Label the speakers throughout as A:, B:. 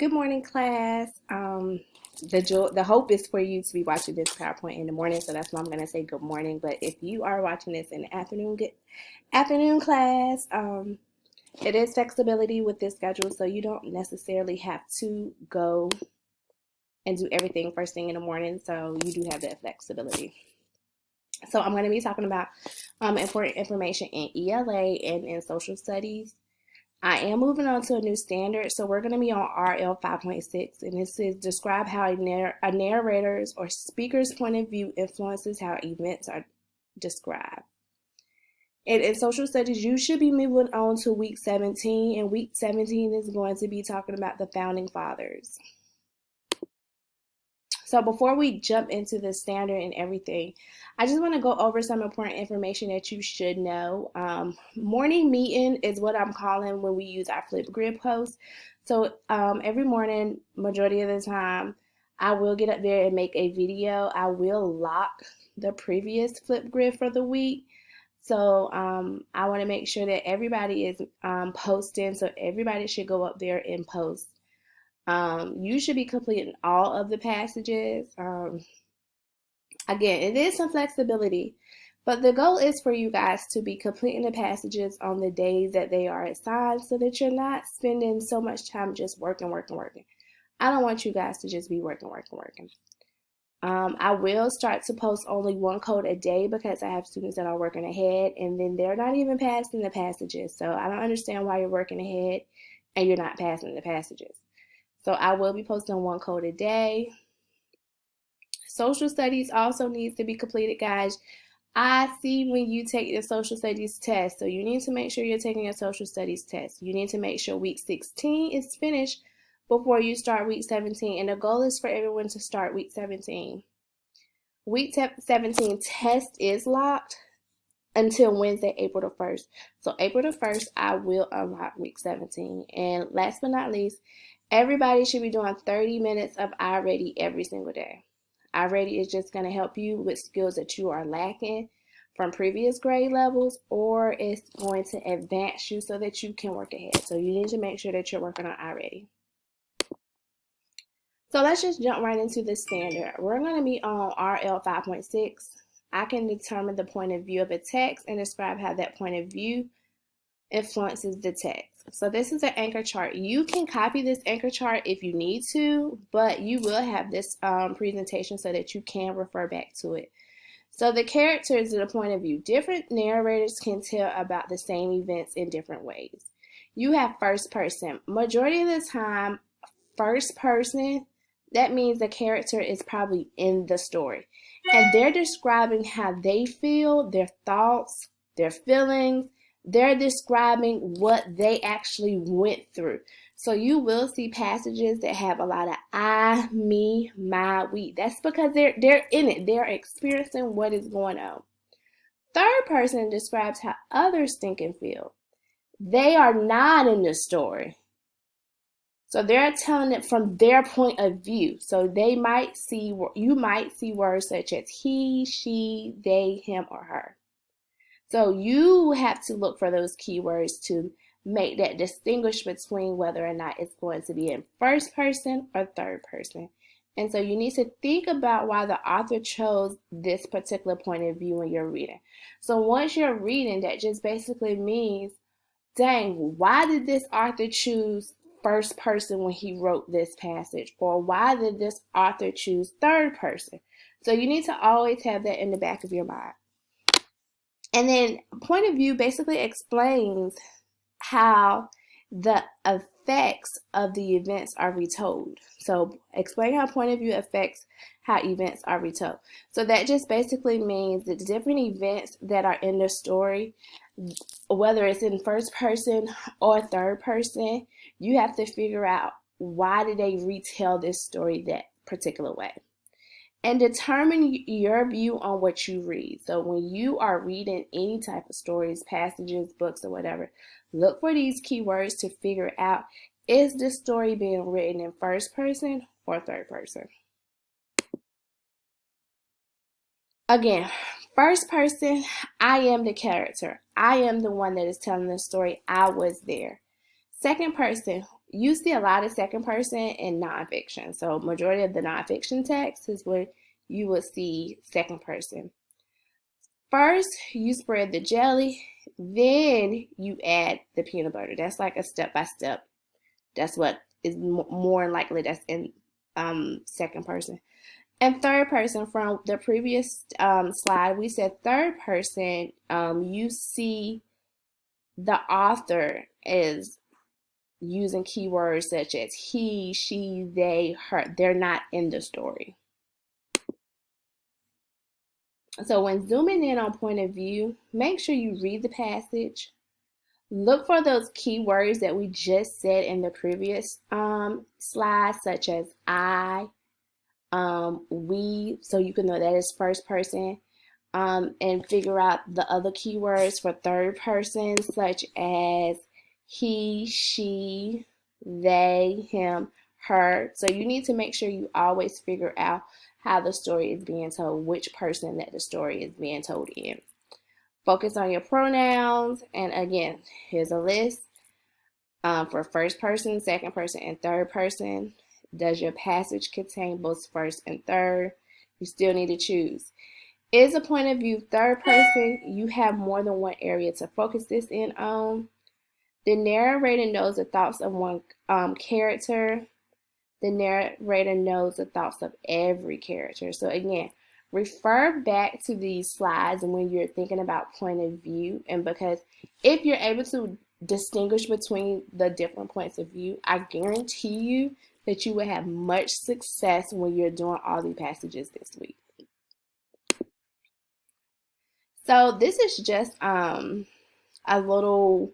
A: Good morning, class. The hope is for you to be watching this PowerPoint in the morning, so that's why I'm going to say good morning. But if you are watching this in the afternoon, good afternoon, class. It is flexibility with this schedule, so you don't necessarily have to go and do everything first thing in the morning. So you do have that flexibility. So I'm going to be talking about important information in ELA and in social studies. I am moving on to a new standard, so we're going to be on RL 5.6, and this is describe how a narrator's or speaker's point of view influences how events are described. And in social studies, you should be moving on to week 17, and week 17 is going to be talking about the founding fathers. So before we jump into the standard and everything, I just want to go over some important information that you should know. Morning meeting is what I'm calling when we use our flip grid post. So every morning, majority of the time, I will get up there and make a video. I will lock the previous flip grid for the week. So I want to make sure that everybody is posting. So everybody should go up there and post. You should be completing all of the passages. Again, it is some flexibility, but the goal is for you guys to be completing the passages on the days that they are assigned so that you're not spending so much time just working. I don't want you guys to just be working. I will start to post only one code a day because I have students that are working ahead and then they're not even passing the passages. So I don't understand why you're working ahead and you're not passing the passages. So I will be posting one code a day. Social studies also needs to be completed, guys. I see when you take the social studies test. So you need to make sure you're taking your social studies test. You need to make sure week 16 is finished before you start week 17. And the goal is for everyone to start week 17. Week 17 test is locked until Wednesday, April the 1st. So April the 1st, I will unlock week 17. And last but not least, everybody should be doing 30 minutes of iReady every single day. iReady is just going to help you with skills that you are lacking from previous grade levels, or it's going to advance you so that you can work ahead. So you need to make sure that you're working on iReady. So let's just jump right into the standard. We're going to be on RL 5.6. I can determine the point of view of a text and describe how that point of view influences the text. So this is an anchor chart. You can copy this anchor chart if you need to, but you will have this presentation so that you can refer back to it. So the characters of the point of view. Different narrators can tell about the same events in different ways. You have first person. Majority of the time, first person, that means the character is probably in the story. And they're describing how they feel, their thoughts, their feelings. They're describing what they actually went through. So you will see passages that have a lot of I, me, my, we. That's because they're in it. They're experiencing what is going on. Third person describes how others think and feel. They are not in the story. So they're telling it from their point of view. So you might see words such as he, she, they, him, or her. So you have to look for those keywords to make that distinguish between whether or not it's going to be in first person or third person. And so you need to think about why the author chose this particular point of view when you're reading. So once you're reading, that just basically means, dang, why did this author choose first person when he wrote this passage? Or why did this author choose third person? So you need to always have that in the back of your mind. And then point of view basically explains how the effects of the events are retold. So explain how point of view affects how events are retold. So that just basically means that the different events that are in the story, whether it's in first person or third person, you have to figure out why did they retell this story that particular way. And determine your view on what you read. So when you are reading any type of stories, passages, books, or whatever, look for these keywords to figure out, is this story being written in first person or third person? Again, first person, I am the character. I am the one that is telling the story. I was there. Second person, You see a lot of second person in nonfiction. So majority of the nonfiction text is where you will see second person. First, you spread the jelly, then you add the peanut butter. That's like a step by step. That's what is more likely that's in second person. And third person, from the previous slide, we said third person, you see the author is using keywords such as he, she, they, her. They're not in the story. So when zooming in on point of view, make sure you read the passage. Look for those keywords that we just said in the previous slide, such as I, we, so you can know that is first person, and figure out the other keywords for third person, such as he, she, they, him, her. So you need to make sure you always figure out how the story is being told, which person that the story is being told in. Focus on your pronouns, and again, here's a list for first person, second person, and third person. Does your passage contain both first and third? You still need to choose. Is a point of view third person? You have more than one area to focus this in on. The narrator knows the thoughts of one character. The narrator knows the thoughts of every character. So again, refer back to these slides when you're thinking about point of view, and because if you're able to distinguish between the different points of view, I guarantee you that you will have much success when you're doing all the passages this week. So this is just a little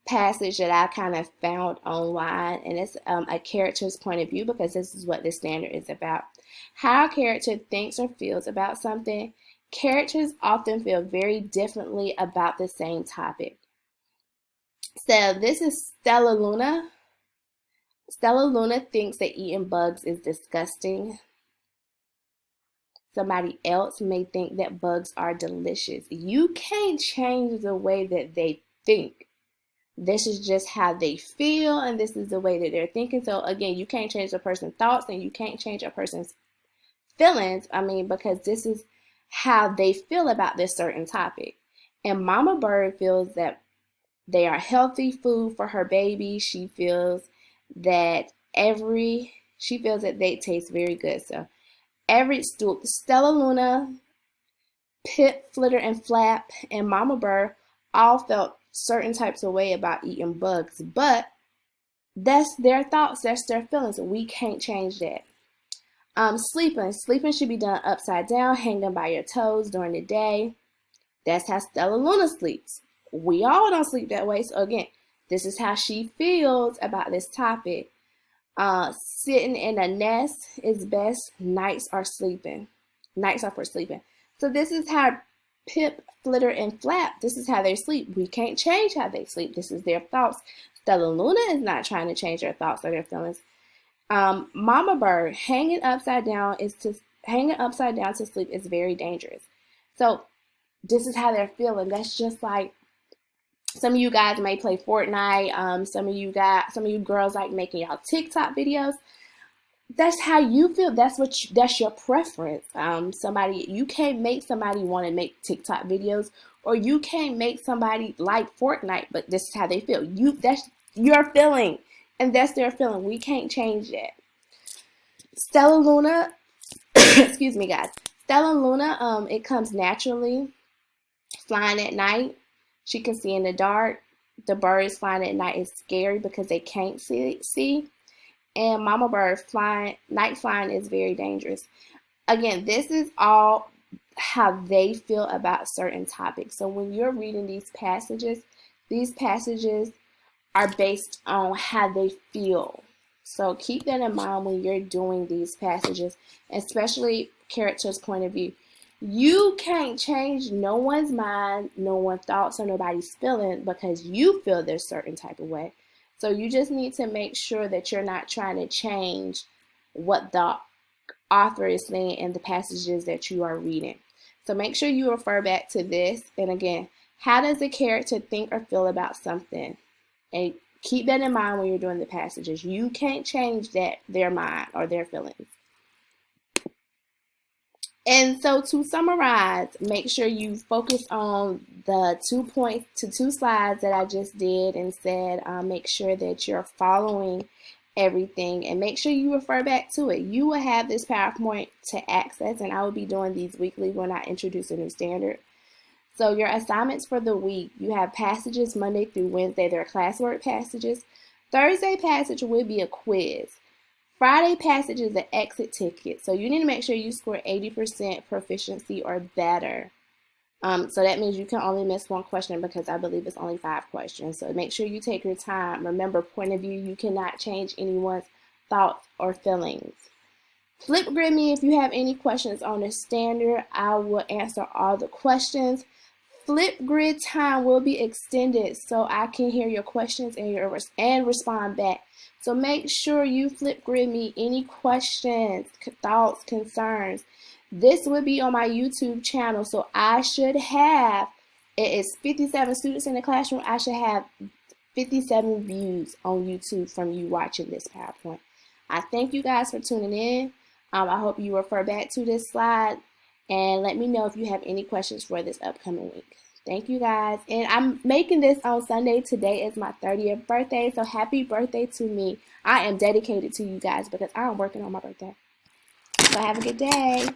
A: passage that I kind of found online, and it's a character's point of view, because this is what the standard is about. How a character thinks or feels about something. Characters often feel very differently about the same topic. So this is Stella Luna. Stella Luna thinks that eating bugs is disgusting. Somebody else may think that bugs are delicious. You can't change the way that they think. This is just how they feel, and this is the way that they're thinking. So again, you can't change a person's thoughts, and you can't change a person's feelings. Because this is how they feel about this certain topic. And Mama Bird feels that they are healthy food for her baby. She feels that they taste very good. So Stella Luna, Pip, Flitter, and Flap, and Mama Bird all felt certain types of way about eating bugs, but that's their thoughts, that's their feelings. We can't change that. Sleeping should be done upside down, hanging by your toes during the day. That's how Stella Luna sleeps. We all don't sleep that way. So again, this is how she feels about this topic. Sitting in a nest is best. Nights are for sleeping. So this is how Pip, Flitter, and Flap, this is how they sleep. We can't change how they sleep. This is their thoughts. Stella Luna is not trying to change their thoughts or their feelings. Mama Bird, hanging upside down to sleep is very dangerous. So this is how they're feeling. That's just like some of you guys may play Fortnite. Some of you girls like making y'all TikTok videos. That's how you feel. That's your preference. You can't make somebody want to make TikTok videos, or you can't make somebody like Fortnite, but this is how they feel. That's your feeling, and that's their feeling. We can't change that. Stella Luna, excuse me, guys. Stella Luna, it comes naturally. Flying at night, she can see in the dark. The birds flying at night is scary because they can't see. And Mama Bird night flying is very dangerous. Again, this is all how they feel about certain topics. So when you're reading these passages are based on how they feel. So keep that in mind when you're doing these passages, especially character's point of view. You can't change no one's mind, no one's thoughts, or nobody's feeling because you feel this certain type of way. So you just need to make sure that you're not trying to change what the author is saying in the passages that you are reading. So make sure you refer back to this. And again, how does the character think or feel about something? A Keep that in mind when you're doing the passages. You can't change their mind or their feelings. And so to summarize, make sure you focus on the 2 points to 2 slides that I just did and said. Make sure that you're following everything and make sure you refer back to it. You will have this PowerPoint to access, and I will be doing these weekly when I introduce a new standard. So your assignments for the week, you have passages Monday through Wednesday. They're classwork passages. Thursday passage will be a quiz. Friday passage is an exit ticket. So you need to make sure you score 80% proficiency or better. So that means you can only miss one question because I believe it's only 5 questions. So make sure you take your time. Remember, point of view, you cannot change anyone's thoughts or feelings. Flipgrid me if you have any questions on the standard. I will answer all the questions. Flipgrid time will be extended so I can hear your questions and respond back. So make sure you Flipgrid me any questions, thoughts, concerns. This will be on my YouTube channel, so I should have, it is 57 students in the classroom, I should have 57 views on YouTube from you watching this PowerPoint. I thank you guys for tuning in. I hope you refer back to this slide and let me know if you have any questions for this upcoming week. Thank you guys. And I'm making this on Sunday. Today is my 30th birthday, so happy birthday to me. I am dedicated to you guys because I'm working on my birthday. So have a good day.